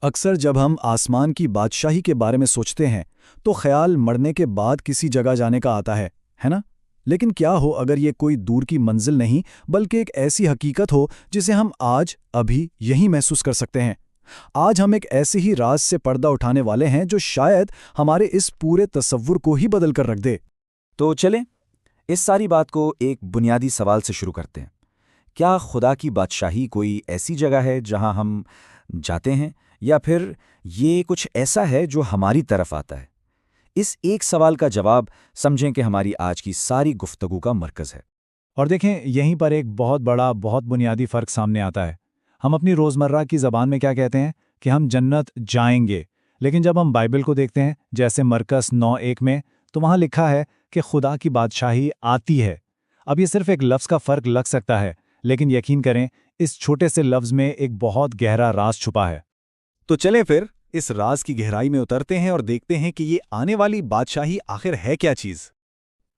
اکثر جب ہم آسمان کی بادشاہی کے بارے میں سوچتے ہیں تو خیال مرنے کے بعد کسی جگہ جانے کا آتا ہے نا؟ لیکن کیا ہو اگر یہ کوئی دور کی منزل نہیں بلکہ ایک ایسی حقیقت ہو جسے ہم آج ابھی یہیں محسوس کر سکتے ہیں؟ آج ہم ایک ایسے ہی راز سے پردہ اٹھانے والے ہیں جو شاید ہمارے اس پورے تصور کو ہی بدل کر رکھ دے۔ تو چلیں اس ساری بات کو ایک بنیادی سوال سے شروع کرتے ہیں۔ کیا خدا کی بادشاہی کوئی ایسی جگہ ہے جہاں ہم جاتے ہیں، یا پھر یہ کچھ ایسا ہے جو ہماری طرف آتا ہے؟ اس ایک سوال کا جواب سمجھیں کہ ہماری آج کی ساری گفتگو کا مرکز ہے۔ اور دیکھیں، یہیں پر ایک بہت بڑا بہت بنیادی فرق سامنے آتا ہے۔ ہم اپنی روزمرہ کی زبان میں کیا کہتے ہیں کہ ہم جنت جائیں گے، لیکن جب ہم بائبل کو دیکھتے ہیں جیسے مرکز 9:1 میں، تو وہاں لکھا ہے کہ خدا کی بادشاہی آتی ہے۔ اب یہ صرف ایک لفظ کا فرق لگ سکتا ہے، لیکن یقین کریں اس چھوٹے سے لفظ میں ایک بہت گہرا راز چھپا ہے۔ تو چلیں پھر اس راز کی گہرائی میں اترتے ہیں اور دیکھتے ہیں کہ یہ آنے والی بادشاہی آخر ہے کیا چیز۔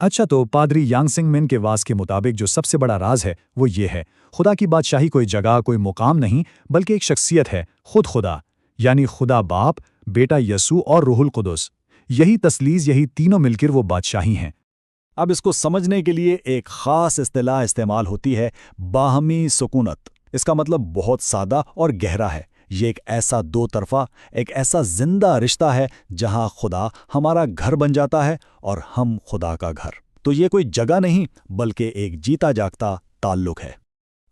اچھا، تو پادری یانگ سنگ من کے واز کے مطابق جو سب سے بڑا راز ہے وہ یہ ہے، خدا کی بادشاہی کوئی جگہ، کوئی مقام نہیں، بلکہ ایک شخصیت ہے، خود خدا، یعنی خدا باپ، بیٹا یسوع اور روح القدس۔ یہی تثلیث، یہی تینوں مل کر وہ بادشاہی ہیں۔ اب اس کو سمجھنے کے لیے ایک خاص اصطلاح استعمال ہوتی ہے، باہمی سکونت۔ اس کا مطلب بہت سادہ اور گہرا ہے۔ یہ ایک ایسا دو طرفہ، ایک ایسا زندہ رشتہ ہے جہاں خدا ہمارا گھر بن جاتا ہے اور ہم خدا کا گھر۔ تو یہ کوئی جگہ نہیں بلکہ ایک جیتا جاگتا تعلق ہے۔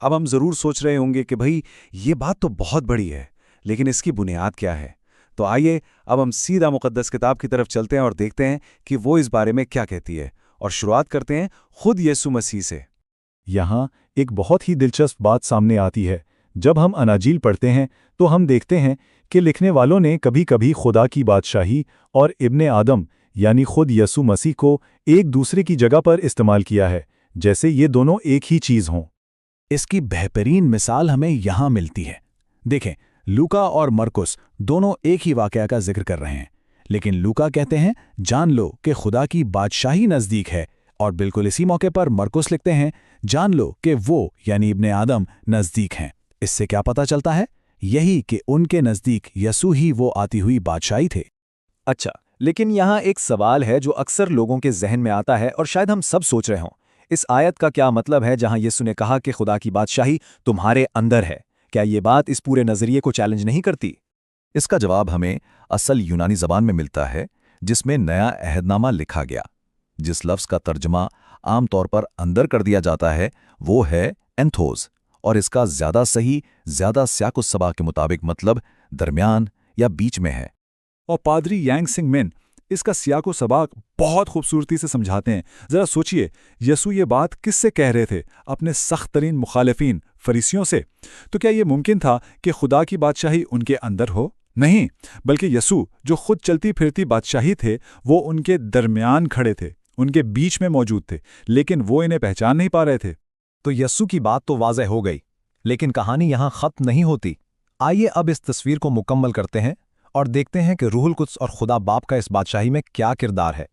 اب ہم ضرور سوچ رہے ہوں گے کہ بھئی یہ بات تو بہت بڑی ہے، لیکن اس کی بنیاد کیا ہے؟ تو آئیے اب ہم سیدھا مقدس کتاب کی طرف چلتے ہیں اور دیکھتے ہیں کہ وہ اس بارے میں کیا کہتی ہے، اور شروعات کرتے ہیں خود یسوع مسیح سے۔ یہاں ایک بہت ہی دلچسپ بات سامنے آتی ہے۔ جب ہم اناجیل پڑھتے ہیں تو ہم دیکھتے ہیں کہ لکھنے والوں نے کبھی کبھی خدا کی بادشاہی اور ابن آدم یعنی خود یسوع مسیح کو ایک دوسرے کی جگہ پر استعمال کیا ہے، جیسے یہ دونوں ایک ہی چیز ہوں۔ اس کی بہترین مثال ہمیں یہاں ملتی ہے۔ دیکھیں، لوکا اور مرکس دونوں ایک ہی واقعہ کا ذکر کر رہے ہیں، لیکن لوکا کہتے ہیں جان لو کہ خدا کی بادشاہی نزدیک ہے، اور بالکل اسی موقع پر مرکس لکھتے ہیں جان لو کہ وہ یعنی ابن آدم نزدیک ہیں۔ اس سے کیا پتہ چلتا ہے؟ یہی کہ ان کے نزدیک یسوع ہی وہ آتی ہوئی بادشاہی تھے۔ اچھا، لیکن یہاں ایک سوال ہے جو اکثر لوگوں کے ذہن میں آتا ہے، اور شاید ہم سب سوچ رہے ہوں، اس آیت کا کیا مطلب ہے جہاں یسوع نے کہا کہ خدا کی بادشاہی تمہارے اندر ہے؟ کیا یہ بات اس پورے نظریے کو چیلنج نہیں کرتی؟ اس کا جواب ہمیں اصل یونانی زبان میں ملتا ہے جس میں نیا عہد نامہ لکھا گیا۔ جس لفظ کا ترجمہ عام طور پر اندر کر دیا جاتا ہے وہ ہے اینتھوس، اور اس کا زیادہ صحیح، زیادہ سیاق السباق کے مطابق مطلب درمیان یا بیچ میں ہے۔ اور پادری یانگ سنگ من اس کا سیاق و سباق بہت خوبصورتی سے سمجھاتے ہیں۔ ذرا سوچئے، یسوع یہ بات کس سے کہہ رہے تھے؟ اپنے سخت ترین مخالفین فریسیوں سے۔ تو کیا یہ ممکن تھا کہ خدا کی بادشاہی ان کے اندر ہو؟ نہیں، بلکہ یسوع جو خود چلتی پھرتی بادشاہی تھے وہ ان کے درمیان کھڑے تھے، ان کے بیچ میں موجود تھے، لیکن وہ انہیں پہچان نہیں پا رہے تھے۔ تو یسوع کی بات تو واضح ہو گئی، لیکن کہانی یہاں ختم نہیں ہوتی۔ آئیے اب اس تصویر کو مکمل کرتے ہیں اور دیکھتے ہیں کہ روح القدس اور خدا باپ کا اس بادشاہی میں کیا کردار ہے۔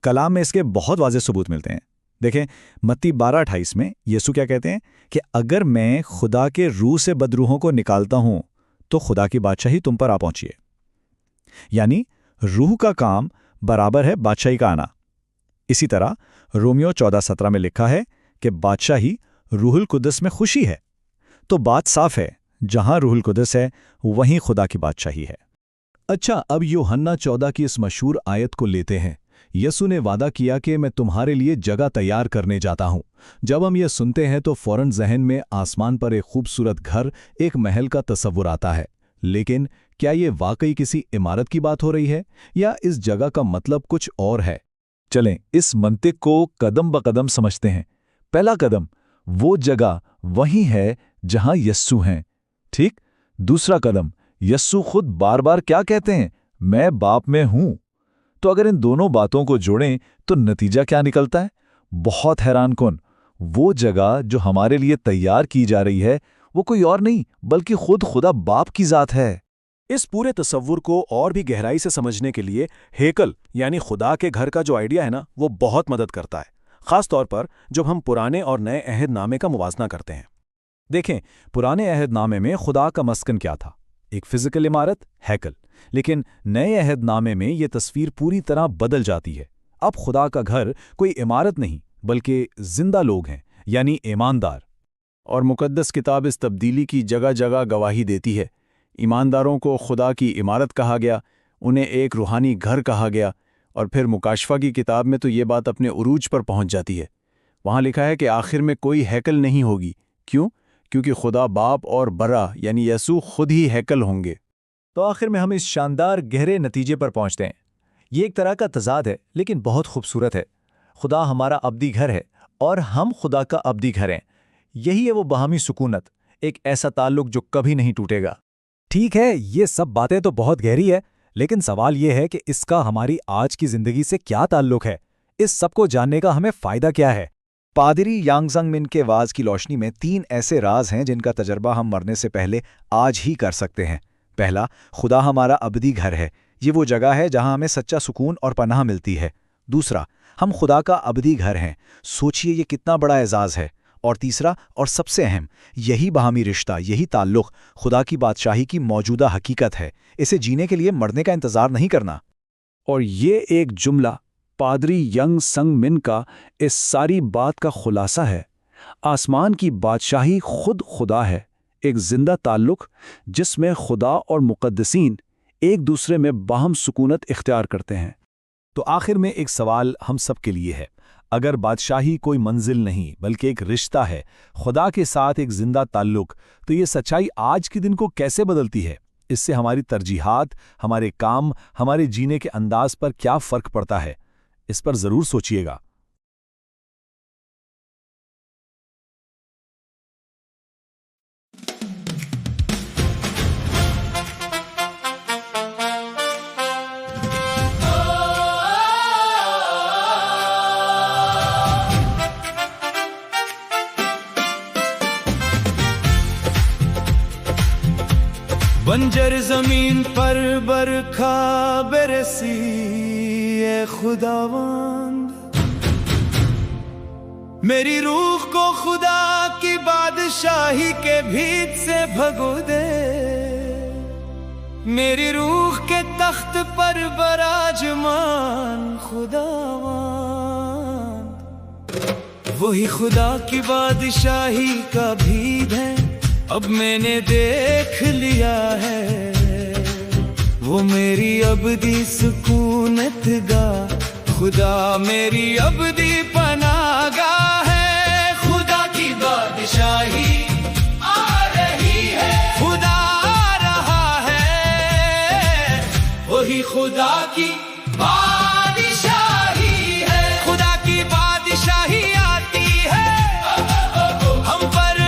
کلام میں اس کے بہت واضح ثبوت ملتے ہیں۔ دیکھیں، متی 12:28 میں یسوع کیا کہتے ہیں کہ اگر میں خدا کے روح سے بدروحوں کو نکالتا ہوں تو خدا کی بادشاہی تم پر آ پہنچی ہے۔ یعنی روح کا کام برابر ہے بادشاہی کا آنا۔ اسی طرح رومیو 14:17 میں لکھا ہے کہ بادشاہی روح القدس میں خوشی ہے۔ تو بات صاف ہے، جہاں روح القدس ہے وہیں خدا کی بادشاہی ہے۔ اچھا، اب یوحنا 14 کی اس مشہور آیت کو لیتے ہیں۔ یسوع نے وعدہ کیا کہ میں تمہارے لیے جگہ تیار کرنے جاتا ہوں۔ جب ہم یہ سنتے ہیں تو فوراً ذہن میں آسمان پر ایک خوبصورت گھر، ایک محل کا تصور آتا ہے۔ لیکن کیا یہ واقعی کسی عمارت کی بات ہو رہی ہے، یا اس جگہ کا مطلب کچھ اور ہے؟ چلیں اس منطق کو قدم بقدم سمجھتے ہیں۔ پہلا قدم، وہ جگہ وہیں ہے جہاں یسوع ہیں، ٹھیک؟ دوسرا قدم، یسوع خود بار بار کیا کہتے ہیں؟ میں باپ میں ہوں۔ تو اگر ان دونوں باتوں کو جوڑیں تو نتیجہ کیا نکلتا ہے؟ بہت حیران کن۔ وہ جگہ جو ہمارے لیے تیار کی جا رہی ہے وہ کوئی اور نہیں بلکہ خود خدا باپ کی ذات ہے۔ اس پورے تصور کو اور بھی گہرائی سے سمجھنے کے لیے ہیکل یعنی خدا کے گھر کا جو آئیڈیا ہے نا، وہ بہت مدد کرتا ہے، خاص طور پر جب ہم پرانے اور نئے عہد نامے کا موازنہ کرتے ہیں۔ دیکھیں، پرانے عہد نامے میں خدا کا مسکن کیا تھا؟ ایک فزیکل عمارت، ہیکل، لیکن نئے عہد نامے میں یہ تصویر پوری طرح بدل جاتی ہے۔ اب خدا کا گھر کوئی عمارت نہیں بلکہ زندہ لوگ ہیں، یعنی ایماندار۔ اور مقدس کتاب اس تبدیلی کی جگہ جگہ گواہی دیتی ہے۔ ایمانداروں کو خدا کی عمارت کہا گیا، انہیں ایک روحانی گھر کہا گیا، اور پھر مکاشفہ کی کتاب میں تو یہ بات اپنے عروج پر پہنچ جاتی ہے۔ وہاں لکھا ہے کہ آخر میں کوئی ہیکل نہیں ہوگی۔ کیوں؟ کیونکہ خدا باپ اور برا یعنی یسوع خود ہی ہیکل ہوں گے۔ تو آخر میں ہم اس شاندار گہرے نتیجے پر پہنچتے ہیں۔ یہ ایک طرح کا تضاد ہے لیکن بہت خوبصورت ہے۔ خدا ہمارا ابدی گھر ہے اور ہم خدا کا ابدی گھر ہیں۔ یہی ہے وہ باہمی سکونت، ایک ایسا تعلق جو کبھی نہیں ٹوٹے گا۔ ٹھیک ہے، یہ سب باتیں تو بہت گہری ہے، لیکن سوال یہ ہے کہ اس کا ہماری آج کی زندگی سے کیا تعلق ہے؟ اس سب کو جاننے کا ہمیں فائدہ کیا ہے؟ پادری یانگ زنگ من کے واز کی روشنی میں 3 ایسے راز ہیں جن کا تجربہ ہم مرنے سے پہلے آج ہی کر سکتے ہیں۔ پہلا، خدا ہمارا ابدی گھر ہے۔ یہ وہ جگہ ہے جہاں ہمیں سچا سکون اور پناہ ملتی ہے۔ دوسرا، ہم خدا کا ابدی گھر ہیں۔ سوچئے یہ کتنا بڑا اعزاز ہے۔ اور تیسرا اور سب سے اہم، یہی باہمی رشتہ، یہی تعلق خدا کی بادشاہی کی موجودہ حقیقت ہے۔ اسے جینے کے لیے مرنے کا انتظار نہیں کرنا۔ اور یہ ایک جملہ پادری ینگ سنگ من کا اس ساری بات کا خلاصہ ہے۔ آسمان کی بادشاہی خود خدا ہے، ایک زندہ تعلق جس میں خدا اور مقدسین ایک دوسرے میں باہم سکونت اختیار کرتے ہیں۔ تو آخر میں ایک سوال ہم سب کے لیے ہے۔ اگر بادشاہی کوئی منزل نہیں بلکہ ایک رشتہ ہے، خدا کے ساتھ ایک زندہ تعلق، تو یہ سچائی آج کے دن کو کیسے بدلتی ہے؟ اس سے ہماری ترجیحات، ہمارے کام، ہمارے جینے کے انداز پر کیا فرق پڑتا ہے؟ اس پر ضرور سوچئے گا۔ بنجر زمین پر برکھا برسی اے خداوند، میری روح کو خدا کی بادشاہی کے بھیت سے بھگو دے، میری روح کے تخت پر براجمان خداوند، وہی خدا کی بادشاہی کا بھید ہے، اب میں نے دیکھ لیا ہے، وہ میری ابدی سکونت گاہ، خدا میری ابدی پناہ گاہ ہے، خدا کی بادشاہی آ رہی ہے، خدا آ رہا ہے، وہی خدا کی بادشاہی ہے، خدا کی بادشاہی آتی ہے، ہم پر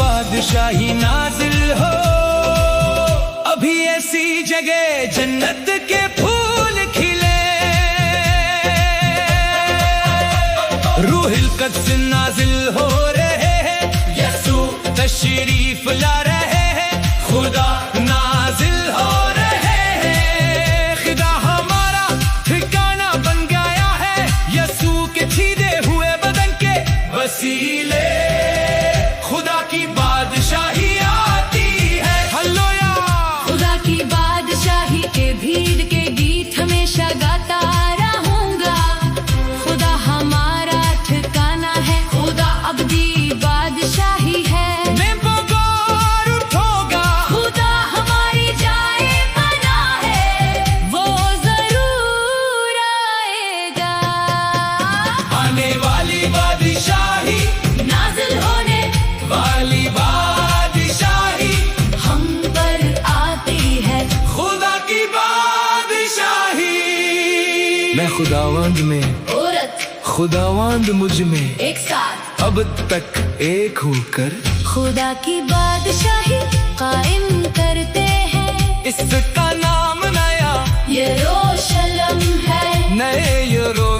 بادشاہی نازل ہو، ابھی ایسی جگہ جنت کے پھول کھلے، روح القدس نازل ہو رہے ہیں، یسوع تشریف لا رہے ہیں، خدا نازل ہو رہے ہیں، خدا ہمارا ٹھکانہ بن گیا ہے، یسوع کے چھیدے ہوئے بدن کے وسیلے، خدا کی بادشاہی آتی ہے، ہللویا، خدا کی بادشاہی کے بھیڑ کے گیت ہمیشہ گاتا رہوں گا، خدا ہمارا ٹھکانہ ہے، خدا ابدی بادشاہی ہے، میں پکار اٹھو گا، خدا ہماری جائے پناہ ہے، وہ ضرور آئے گا، آنے والی بادشاہی، نازل ہونے والی بادشاہی ہم پر آتی ہے، خدا کی بادشاہی، میں خداوند میں، عورت خداوند مجھ میں، ایک ساتھ اب تک ایک ہو کر خدا کی بادشاہی قائم کرتے ہیں، اس کا نام نیا یروشلم ہے، نئے یروشلم